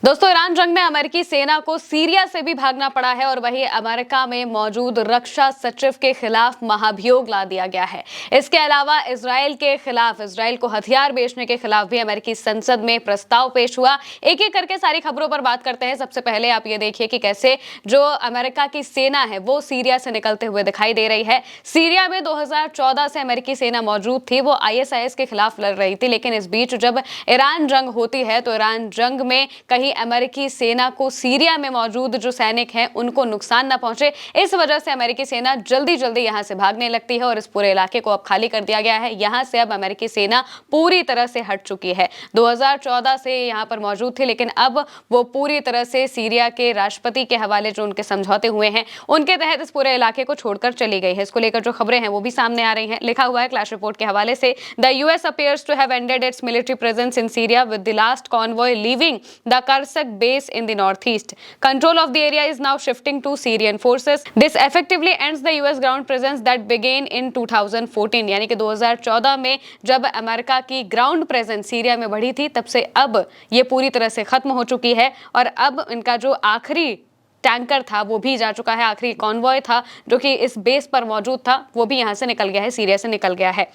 दोस्तों, ईरान जंग में अमेरिकी सेना को सीरिया से भी भागना पड़ा है और वहीं अमेरिका में मौजूद रक्षा सचिव के खिलाफ महाभियोग ला दिया गया है। इसके अलावा इजराइल को हथियार बेचने के खिलाफ भी अमेरिकी संसद में प्रस्ताव पेश हुआ। एक एक करके सारी खबरों पर बात करते हैं। सबसे पहले आप ये देखिए कि कैसे जो अमेरिका की सेना है वो सीरिया से निकलते हुए दिखाई दे रही है। सीरिया में 2014 से अमेरिकी सेना मौजूद थी, वो ISIS के खिलाफ लड़ रही थी, लेकिन इस बीच जब ईरान जंग होती है तो ईरान जंग में कहीं अमेरिकी सेना को सीरिया में मौजूद जो सैनिक हैं उनको नुकसान न पहुंचे, इस वजह से अमेरिकी सेना जल्दी जल्दी यहां से भागने लगती है और इस पूरे इलाके को अब खाली कर दिया गया है। यहां से अब अमेरिकी सेना पूरी तरह से हट चुकी है। 2014 से यहां पर मौजूद थी, लेकिन अब वो पूरी तरह से सीरिया के राष्ट्रपति के हवाले जो उनके समझौते हुए हैं उनके तहत इस पूरे इलाके को छोड़कर चली गई है। इसको लेकर जो खबरें हैं वो भी सामने आ रही हैं। लिखा हुआ है क्लैश रिपोर्ट के हवाले से, the US appears to have ended its military presence in Syria with the last convoy leaving the Kursk base in the northeast. Control of the area is now shifting to Syrian forces. This effectively ends the US ground presence that began in 2014. यानी कि 2014 में जब America की ground presence Syria में बढ़ी थी, तब से अब ये पूरी तरह से खत्म हो चुकी है और अब इनका जो आखिरी टैंकर था वो भी जा चुका है। आखिरी कॉन्वॉय था जो कि इस बेस पर मौजूद था वो भी यहाँ से निकल गया है, सीरिया से निकल गया है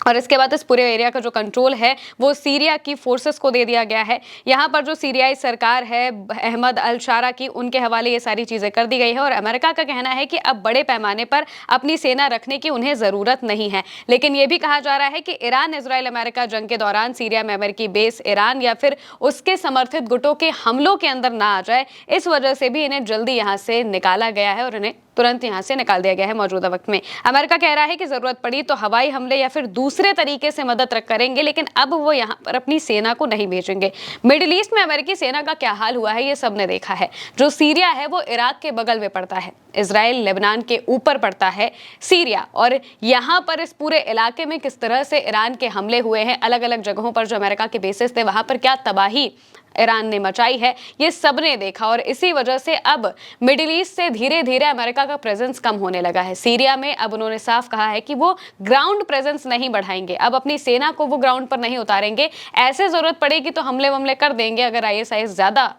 और इसके बाद इस पूरे एरिया का जो कंट्रोल है वो सीरिया की फोर्सेस को दे दिया गया है। यहाँ पर जो सीरियाई सरकार है अहमद अल शारा की, उनके हवाले ये सारी चीज़ें कर दी गई है और अमेरिका का कहना है कि अब बड़े पैमाने पर अपनी सेना रखने की उन्हें ज़रूरत नहीं है। लेकिन ये भी कहा जा रहा है कि ईरान इजराइल अमेरिका जंग के दौरान सीरिया में अमेरिकी बेस ईरान या फिर उसके समर्थित गुटों के हमलों के अंदर ना आ जाए, इस वजह से भी इन्हें जल्दी यहाँ से निकाला गया है और इन्हें तुरंत यहां से निकाल दिया गया है। मौजूदा वक्त में अमेरिका कह रहा है कि जरूरत पड़ी तो हवाई हमले या फिर दूसरे तरीके से मदद करेंगे, लेकिन अब वो यहां पर अपनी सेना को नहीं भेजेंगे। मिडिल ईस्ट में अमेरिकी सेना का क्या हाल हुआ है ये सबने देखा है। जो सीरिया है वो इराक के बगल में पड़ता है, इजराइल लेबनान के ऊपर पड़ता है सीरिया, और यहाँ पर इस पूरे इलाके में किस तरह से ईरान के हमले हुए हैं, अलग अलग जगहों पर जो अमेरिका के बेसिस थे वहां पर क्या तबाही ईरान ने मचाई है, ये सबने देखा और इसी वजह से अब मिडिल ईस्ट से धीरे धीरे अमेरिका का प्रेजेंस कम होने लगा है। सीरिया में अब उन्होंने साफ कहा है कि वो ग्राउंड प्रेजेंस नहीं बढ़ाएंगे, अब अपनी सेना को वो ग्राउंड पर नहीं उतारेंगे। ऐसे जरूरत पड़ेगी तो हमले वमले कर देंगे अगर ISIS ज्यादा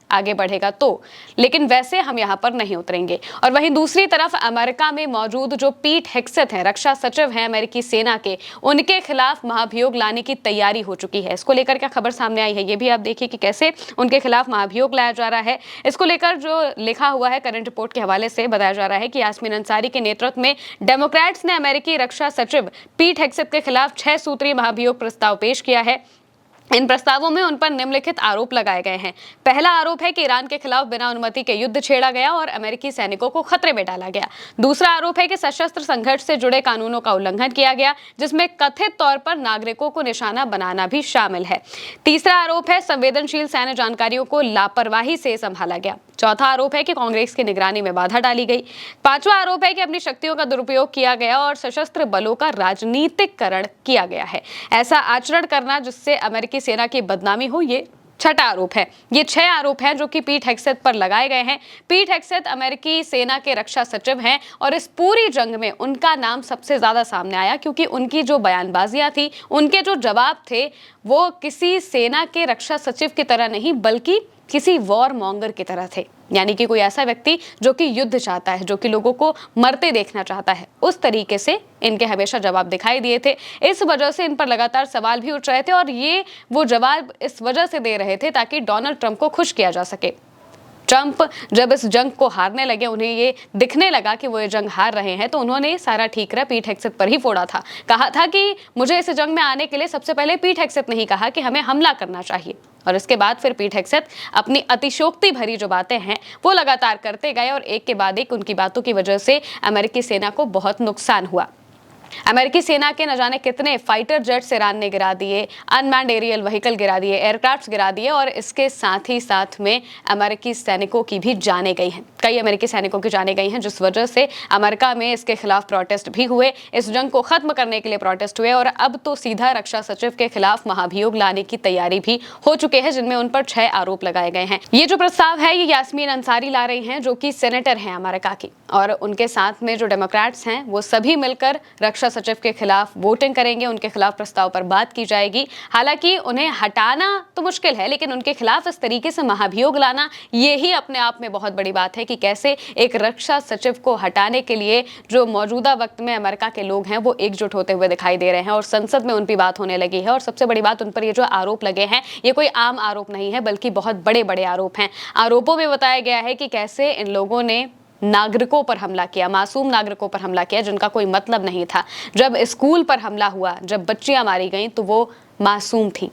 आगे बढ़ेगा तो, लेकिन वैसे हम यहाँ पर नहीं उतरेंगे। और वहीं दूसरी तरफ अमेरिका में मौजूद जो पीट हेग्सेथ हैं, रक्षा सचिव हैं अमेरिकी सेना के, उनके खिलाफ महाभियोग लाने की तैयारी हो चुकी है। इसको लेकर क्या खबर सामने आई है ये भी आप देखिए कि कैसे उनके खिलाफ महाभियोग लाया जा रहा है। इसको लेकर जो लिखा हुआ है करंट रिपोर्ट के हवाले से बताया जा रहा है कि यास्मीन अंसारी के नेतृत्व में डेमोक्रेट्स ने अमेरिकी रक्षा सचिव पीट हेग्सेथ के खिलाफ 6 सूत्रीय महाभियोग प्रस्ताव पेश किया है। इन प्रस्तावों में उन पर निम्नलिखित आरोप लगाए गए हैं। पहला आरोप है कि ईरान के खिलाफ बिना अनुमति के युद्ध छेड़ा गया और अमेरिकी सैनिकों को खतरे में डाला गया। दूसरा आरोप है कि सशस्त्र संघर्ष से जुड़े कानूनों का उल्लंघन किया गया, जिसमें कथित तौर पर नागरिकों को निशाना बनाना भी शामिल है। तीसरा आरोप है संवेदनशील सैन्य जानकारियों को लापरवाही से संभाला गया। चौथा आरोप है कि कांग्रेस की निगरानी में बाधा डाली गई। पांचवा आरोप है कि अपनी शक्तियों का दुरुपयोग किया गया और सशस्त्र बलों का राजनीतिकरण किया गया है, ऐसा आचरण करना जिससे अमेरिकी सेना की बदनामी हो, ये छठा आरोप है। ये 6 आरोप हैं जो कि पीट हेग्सेथ पर लगाए गए हैं। पीट हेग्सेथ अमेरिकी सेना के रक्षा सचिव हैं और इस पूरी जंग में उनका नाम सबसे ज्यादा सामने आया क्योंकि उनकी जो बयानबाजियां थी, उनके जो जवाब थे वो किसी सेना के रक्षा सचिव की तरह नहीं बल्कि किसी वॉर मॉन्गर की तरह थे। यानी कि कोई ऐसा व्यक्ति जो कि युद्ध चाहता है, जो कि लोगों को मरते देखना चाहता है, उस तरीके से इनके हमेशा जवाब दिखाई दिए थे। इस वजह से इन पर लगातार सवाल भी उठ रहे थे और ये वो जवाब इस वजह से दे रहे थे ताकि डोनाल्ड ट्रंप को खुश किया जा सके। ट्रंप जब इस जंग को हारने लगे, उन्हें ये दिखने लगा कि वो ये जंग हार रहे हैं, तो उन्होंने सारा ठीकरा पीट हेग्सेथ पर ही फोड़ा था। कहा था कि मुझे इस जंग में आने के लिए सबसे पहले पीट हेग्सेथ ने ही कहा कि हमें हमला करना चाहिए, और इसके बाद फिर पीट हेग्सेथ अपनी अतिशयोक्ति भरी जो बातें हैं वो लगातार करते गए और एक के बाद एक उनकी बातों की वजह से अमेरिकी सेना को बहुत नुकसान हुआ। अमेरिकी सेना के न जाने कितने फाइटर जेट्स ईरान ने गिरा दिए, अनमैन्ड एरियल व्हीकल गिरा दिए, एयरक्राफ्ट गिरा दिए और इसके साथ ही साथ में अमेरिकी सैनिकों की भी जानें गई हैं। कई अमेरिकी सैनिकों की जाने गई हैं, जिस वजह से अमेरिका में इसके खिलाफ प्रोटेस्ट भी हुए, इस जंग को खत्म करने के लिए प्रोटेस्ट हुए और अब तो सीधा रक्षा सचिव के खिलाफ महाभियोग लाने की तैयारी भी हो चुके हैं, जिनमें उन पर 6 आरोप लगाए गए हैं। ये जो प्रस्ताव है ये यास्मीन अंसारी ला रही हैं, जो कि सेनेटर हैं अमेरिका की, और उनके साथ में जो डेमोक्रेट्स हैं वो सभी मिलकर रक्षा सचिव के खिलाफ वोटिंग करेंगे, उनके खिलाफ प्रस्ताव पर बात की जाएगी। हालांकि उन्हें हटाना तो मुश्किल है, लेकिन उनके खिलाफ इस तरीके से महाभियोग लाना ये ही अपने आप में बहुत बड़ी बात है कि कैसे एक रक्षा सचिव को हटाने के लिए जो मौजूदा वक्त में अमेरिका के लोग हैं वो एकजुट होते हुए दिखाई दे रहे हैं और संसद में उन पर बात होने लगी है। और सबसे बड़ी बात, उन पर ये जो आरोप लगे हैं ये कोई आम आरोप नहीं है, बल्कि बहुत बड़े बड़े आरोप हैं। आरोपों में बताया गया है कि कैसे इन लोगों ने नागरिकों पर हमला किया, मासूम नागरिकों पर हमला किया जिनका कोई मतलब नहीं था। जब स्कूल पर हमला हुआ, जब बच्चियां मारी गईं तो वो मासूम थी,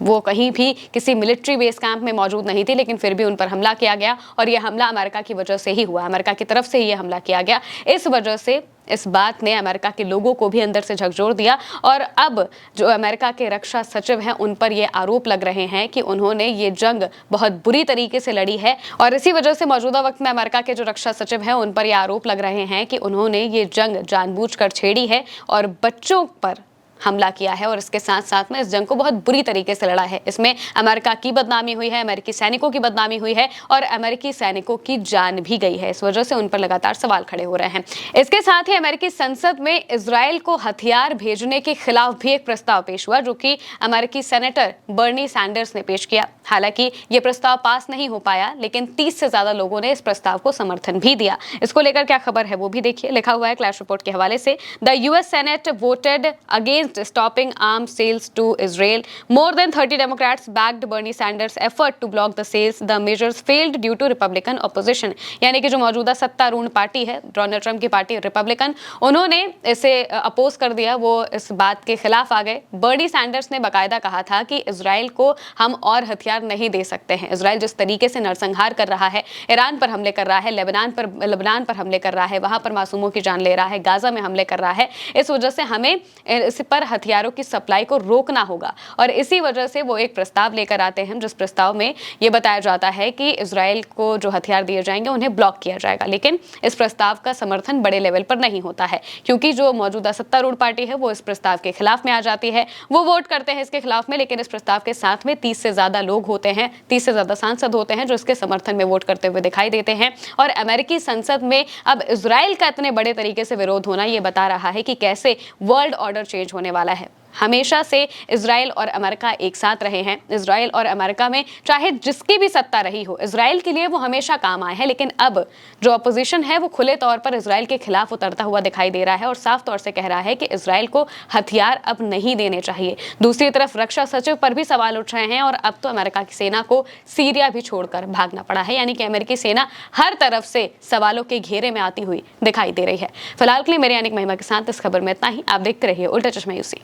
वो कहीं भी किसी मिलिट्री बेस कैंप में मौजूद नहीं थी, लेकिन फिर भी उन पर हमला किया गया और यह हमला अमेरिका की वजह से ही हुआ, अमेरिका की तरफ से ही यह हमला किया गया। इस वजह से इस बात ने अमेरिका के लोगों को भी अंदर से झकझोर दिया और अब जो अमेरिका के रक्षा सचिव हैं उन पर ये आरोप लग रहे हैं कि उन्होंने ये जंग बहुत बुरी तरीके से लड़ी है और इसी वजह से मौजूदा वक्त में अमेरिका के जो रक्षा सचिव हैं उन पर ये आरोप लग रहे हैं कि उन्होंने ये जंग जानबूझकर छेड़ी है और बच्चों पर हमला किया है और इसके साथ साथ में इस जंग को बहुत बुरी तरीके से लड़ा है। इसमें अमेरिका की बदनामी हुई है, अमेरिकी सैनिकों की बदनामी हुई है और अमेरिकी सैनिकों की जान भी गई है। इस वजह से उन पर लगातार सवाल खड़े हो रहे हैं। इसके साथ ही अमेरिकी संसद में इजराइल को हथियार भेजने के खिलाफ भी एक प्रस्ताव पेश हुआ, जो कि अमेरिकी सेनेटर बर्नी सैंडर्स ने पेश किया। हालांकि ये प्रस्ताव पास नहीं हो पाया, लेकिन 30 से ज्यादा लोगों ने इस प्रस्ताव को समर्थन भी दिया। इसको लेकर क्या खबर है वो भी देखिए, लिखा हुआ है क्लैश रिपोर्ट के हवाले से, the US senate voted against stopping arms sales to Israel. More than 30 Democrats backed Bernie Sanders' effort to block the sales. The measures failed due to Republican opposition. यानी कि जो मौजूदा सत्तारूढ़ पार्टी है, Donald Trump की party Republican, उन्होंने इसे oppose कर दिया, वो इस बात के खिलाफ आ गए। बर्नी सैंडर्स ने बाकायदा कहा था कि इजराइल को हम और हथियार नहीं दे सकते हैं। इजराइल जिस तरीके से नरसंहार कर रहा है, ईरान पर हमले कर रहा है, लेबनान पर हमले कर रहा है, वहां पर मासूमों की जान ले रहा है, गाजा में हमले कर रहा है, इस वजह से हमें इस पर हथियारों की सप्लाई को रोकना होगा। और इसी वजह से वो एक प्रस्ताव लेकर आते हैं, जिस प्रस्ताव में ये बताया जाता है कि इजराइल को जो हथियार दिए जाएंगे उन्हें ब्लॉक किया जाएगा। लेकिन इस प्रस्ताव का समर्थन बड़े लेवल पर नहीं होता है, क्योंकि जो मौजूदा सत्तारूढ़ पार्टी है वो इस प्रस्ताव के खिलाफ में आ जाती है, वो वोट करते हैं इसके खिलाफ में। लेकिन इस प्रस्ताव के साथ में 30 से ज्यादा लोग होते हैं, 30 से ज्यादा सांसद होते हैं जो इसके समर्थन में वोट करते हुए दिखाई देते हैं। और अमेरिकी संसद में अब इजराइल का इतने बड़े तरीके से विरोध होना ये बता रहा है कि कैसे वर्ल्ड ऑर्डर चेंज होने वाला है। हमेशा से इजराइल और अमेरिका एक साथ रहे हैं। इजराइल और अमेरिका में चाहे जिसकी भी सत्ता रही हो, इजराइल के लिए वो हमेशा काम आए हैं। लेकिन अब जो अपोजिशन है वो खुले तौर पर इजराइल के खिलाफ उतरता हुआ दिखाई दे रहा है और साफ तौर से कह रहा है कि इजराइल को हथियार अब नहीं देने चाहिए। दूसरी तरफ रक्षा सचिव पर भी सवाल उठ रहे हैं और अब तो अमेरिका की सेना को सीरिया भी छोड़कर भागना पड़ा है, यानी कि अमेरिकी सेना हर तरफ से सवालों के घेरे में आती हुई दिखाई दे रही है। फिलहाल के लिए मेरे यानी महिमा के साथ इस खबर में इतना ही। आप देखते रहिए उल्टा चश्मा यूसी।